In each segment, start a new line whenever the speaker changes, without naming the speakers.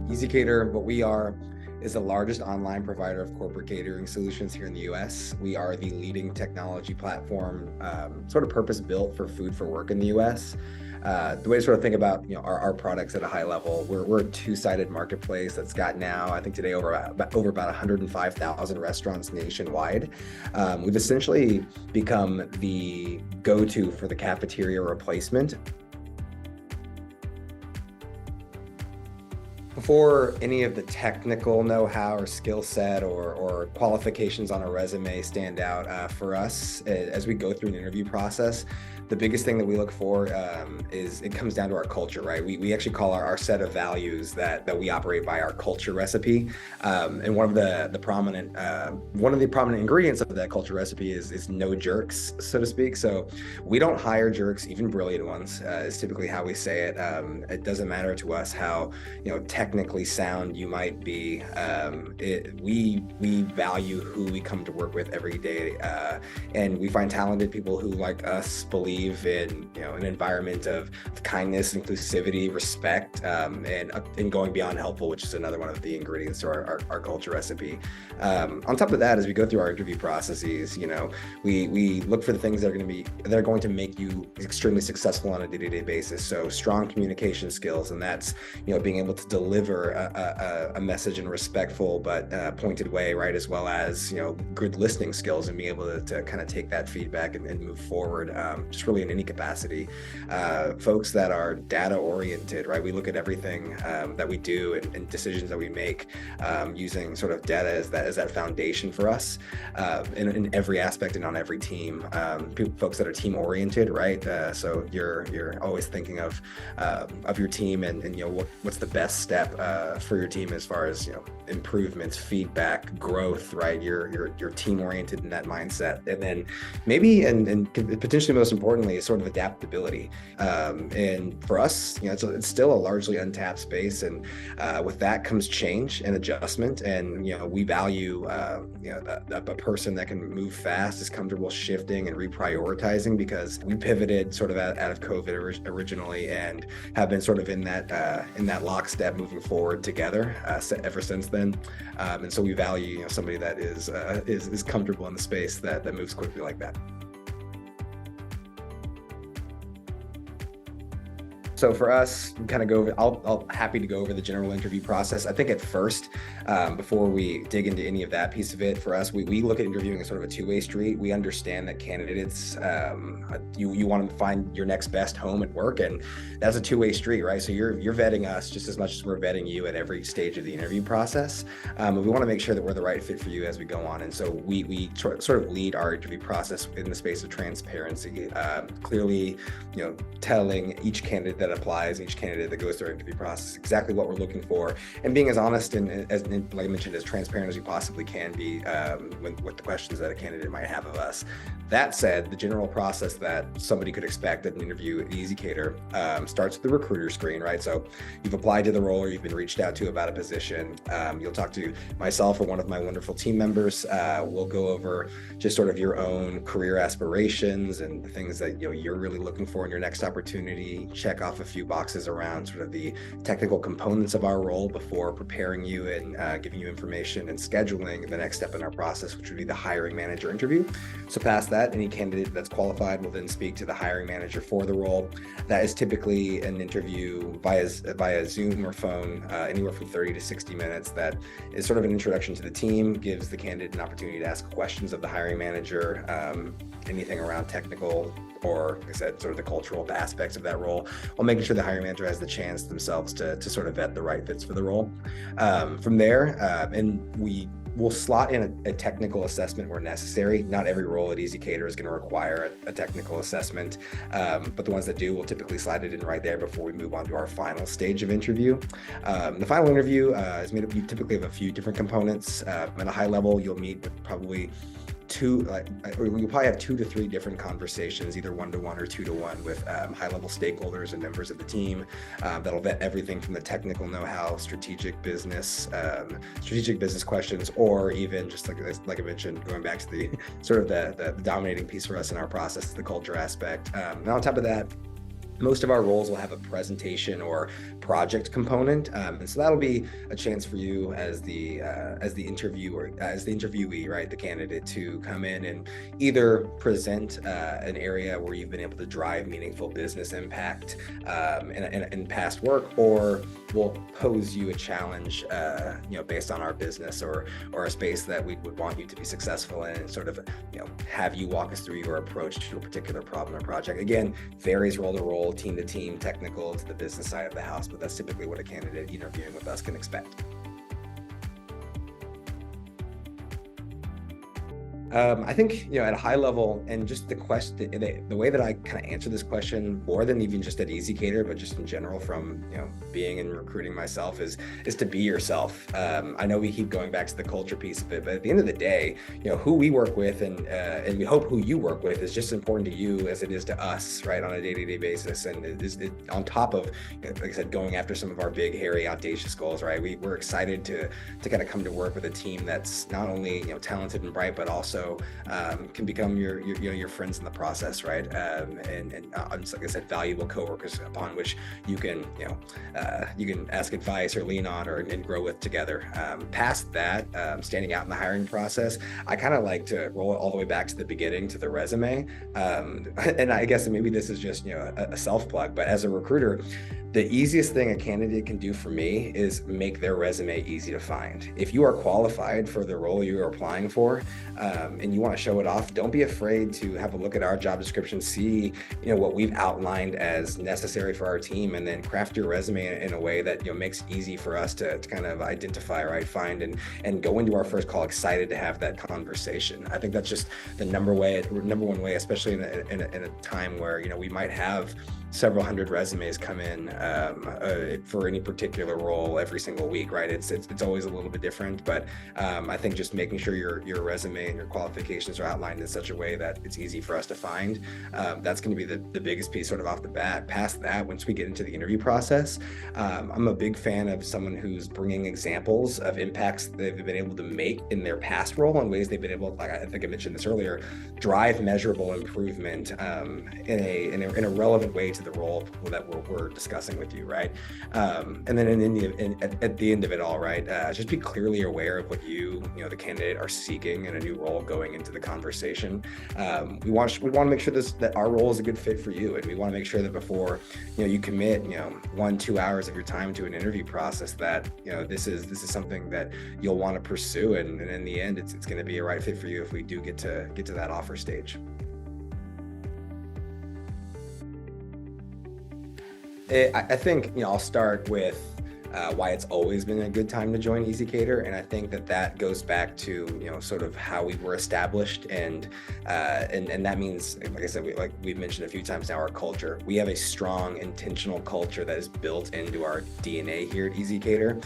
ezCater, what we are, is the largest online provider of corporate catering solutions here in the US. We are the leading technology platform, sort of purpose-built for food for work in the US. The way to sort of think about our products at a high level, we're a two-sided marketplace that's got now, I think today, over about 105,000 restaurants nationwide. We've essentially become the go-to for the cafeteria replacement. Before any of the technical know-how or skill set or qualifications on a resume stand out for us as we go through an interview process, the biggest thing that we look for is it comes down to our culture, right? We actually call our set of values that we operate by our culture recipe. And one of the prominent ingredients of that culture recipe is no jerks, so to speak. So we don't hire jerks, even brilliant ones, is typically how we say it. It doesn't matter to us how technically sound you might be. We value who we come to work with every day, and we find talented people who, like us, believe in an environment of kindness, inclusivity, respect, and going beyond helpful, which is another one of the ingredients to our culture recipe. On top of that, as we go through our interview processes, we look for the things that are going to make you extremely successful on a day-to-day basis. So strong communication skills, and that's being able to deliver a message in a respectful but pointed way, right? As well as good listening skills and being able to kind of take that feedback and move forward, just really in any capacity. Folks that are data oriented, right? We look at everything that we do and decisions that we make using sort of data as that foundation for us in every aspect and on every team. Folks that are team oriented, right? So you're always thinking of your team and what's the best step for your team as far as improvements, feedback, growth, right? You're team oriented in that mindset, and then maybe and potentially most importantly is sort of adaptability. And for us, it's still a largely untapped space, and with that comes change and adjustment. And we value a person that can move fast, is comfortable shifting and reprioritizing, because we pivoted sort of out of COVID originally and have been sort of in that lockstep moving forward together ever since then. And so we value somebody that is comfortable in the space that moves quickly like that. So for us, we kind of go over, I'll happy to go over the general interview process. I think at first, before we dig into any of that piece of it, for us, we look at interviewing as sort of a two-way street. We understand that candidates, you want to find your next best home at work, and that's a two-way street, right? So you're vetting us just as much as we're vetting you at every stage of the interview process. And we want to make sure that we're the right fit for you as we go on. And so we sort of lead our interview process in the space of transparency, clearly, telling each candidate that applies, each candidate that goes through our interview process, exactly what we're looking for, and being as honest and as, like I mentioned, as transparent as we possibly can be with the questions that a candidate might have of us. That said, the general process that somebody could expect at an interview at ezCater starts with the recruiter screen, right? So you've applied to the role, or you've been reached out to about a position. You'll talk to myself or one of my wonderful team members. We'll go over just sort of your own career aspirations and the things that you're really looking for in your next opportunity. Check off a few boxes around sort of the technical components of our role before preparing you and giving you information and scheduling the next step in our process, which would be the hiring manager interview. So past that, any candidate that's qualified will then speak to the hiring manager for the role. That is typically an interview via Zoom or phone, anywhere from 30 to 60 minutes. That is sort of an introduction to the team, gives the candidate an opportunity to ask questions of the hiring manager, anything around technical or, like I said, sort of the cultural aspects of that role, while making sure the hiring manager has the chance themselves to sort of vet the right fits for the role. From there, and we'll slot in a technical assessment where necessary. Not every role at ezCater is going to require a technical assessment, but the ones that do, we'll typically slide it in right there before we move on to our final stage of interview. The final interview is made up, you typically have a few different components. At a high level, you'll meet with probably you'll probably have 2 to 3 different conversations, either 1-to-1 or 2-to-1 with high-level stakeholders and members of the team. That'll vet everything from the technical know-how, strategic business questions, or even just like I mentioned, going back to the sort of the dominating piece for us in our process, the culture aspect. And on top of that, Most of our roles will have a presentation or project component, and so that'll be a chance for you as the interviewer, as the interviewee, right, the candidate, to come in and either present an area where you've been able to drive meaningful business impact in past work, or we'll pose you a challenge, based on our business or a space that we would want you to be successful in, and sort of have you walk us through your approach to a particular problem or project. Again, varies role to role, team to team, technical to the business side of the house, but that's typically what a candidate interviewing with us can expect. I think, at a high level, and just the question, the way that I kind of answer this question, more than even just at ezCater, but just in general from, being in recruiting myself, is to be yourself. I know we keep going back to the culture piece of it, but at the end of the day, who we work with and we hope who you work with is just as important to you as it is to us, right, on a day-to-day basis. And it on top of, like I said, going after some of our big, hairy, audacious goals, right? We're excited to kind of come to work with a team that's not only, talented and bright, but also can become your friends in the process, right? And like I said, valuable coworkers upon which you can ask advice or lean on and grow with together. Past that, standing out in the hiring process, I kind of like to roll it all the way back to the beginning, to the resume. And I guess maybe this is just a self plug, but as a recruiter, the easiest thing a candidate can do for me is make their resume easy to find. If you are qualified for the role you are applying for, and you want to show it off, don't be afraid to have a look at our job description, see what we've outlined as necessary for our team, and then craft your resume in a way that makes it easy for us to kind of identify, right, find, and go into our first call excited to have that conversation. I think that's just the number one way, especially in a time where we might have several hundred resumes come in for any particular role every single week, right? It's always a little bit different, but I think just making sure your resume and your qualifications are outlined in such a way that it's easy for us to find, that's going to be the biggest piece sort of off the bat. Past that, once we get into the interview process, I'm a big fan of someone who's bringing examples of impacts they've been able to make in their past role, and ways they've been able, like I think I mentioned this earlier, drive measurable improvement in a relevant way to the role that we're discussing with you, right? And then at the end of it all, right, just be clearly aware of what the candidate are seeking in a new role going into the conversation. We want to make sure that our role is a good fit for you, and we want to make sure that before you commit 1-2 hours of your time to an interview process, that this is something that you'll want to pursue, and in the end, it's going to be a right fit for you if we do get to that offer stage. I think I'll start with why it's always been a good time to join ezCater, and I think that goes back to sort of how we were established, and that means, like I said, we've mentioned a few times now, our culture. We have a strong, intentional culture that is built into our DNA here at ezCater.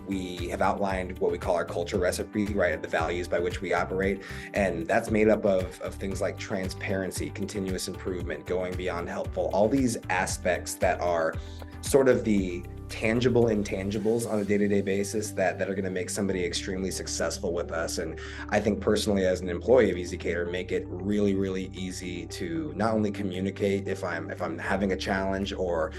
We have outlined what we call our culture recipe, right, the values by which we operate, and that's made up of things like transparency, continuous improvement, going beyond helpful, all these aspects that are sort of the tangible intangibles on a day-to-day basis that are going to make somebody extremely successful with us. And I think personally, as an employee of ezCater, make it really, really easy to not only communicate if I'm having a challenge, or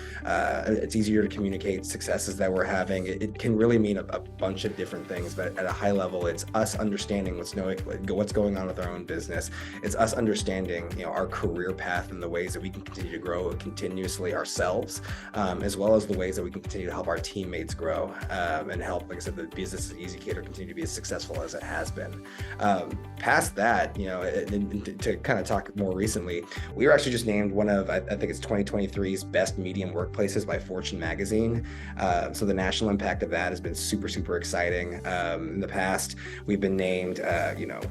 it's easier to communicate successes that we're having. It can really mean a bunch of different things, but at a high level, it's us understanding what's going on with our own business. It's us understanding our career path and the ways that we can continue to grow continuously ourselves, as well as the ways that we can continue to help our teammates grow, and help, like I said, the business at ezCater continue to be as successful as it has been. Past that, to kind of talk more recently, we were actually just named one of, I think it's 2023's best medium workplaces by Fortune magazine. So the national impact of that has been super, super exciting. In the past, we've been named,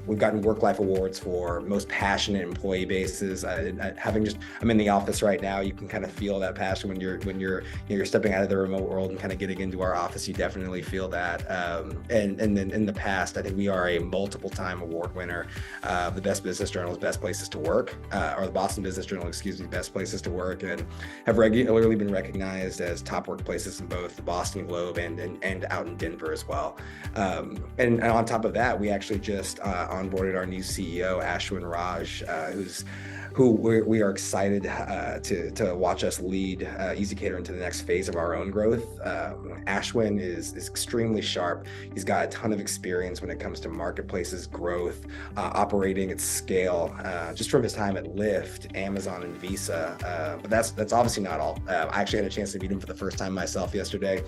we've gotten work-life awards for most passionate employee bases. I'm in the office right now. You can kind of feel that passion when you're stepping out of the remote world and kind of getting into our office. You definitely feel that. And then in the past, I think we are a multiple-time award winner of the Best Business Journal's Best Places to Work, or the Boston Business Journal, Best Places to Work, and have regularly been recognized as top workplaces in both the Boston Globe and out in Denver as well. And on top of that, we actually just onboarded our new CEO, Ashwin Raj, who's who we are excited to watch us lead ezCater into the next phase of our own growth. Ashwin is extremely sharp. He's got a ton of experience when it comes to marketplaces, growth, operating at scale, just from his time at Lyft, Amazon, and Visa. But that's obviously not all. I actually had a chance to meet him for the first time myself yesterday.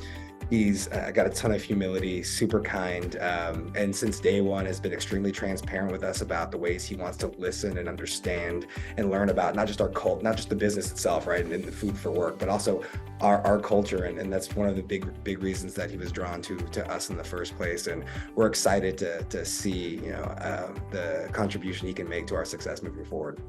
He's got a ton of humility, super kind, and since day one has been extremely transparent with us about the ways he wants to listen and understand and learn about not just our cult, not just the business itself, right, and the food for work, but also our culture. And that's one of the big reasons that he was drawn to us in the first place. And we're excited to see the contribution he can make to our success moving forward.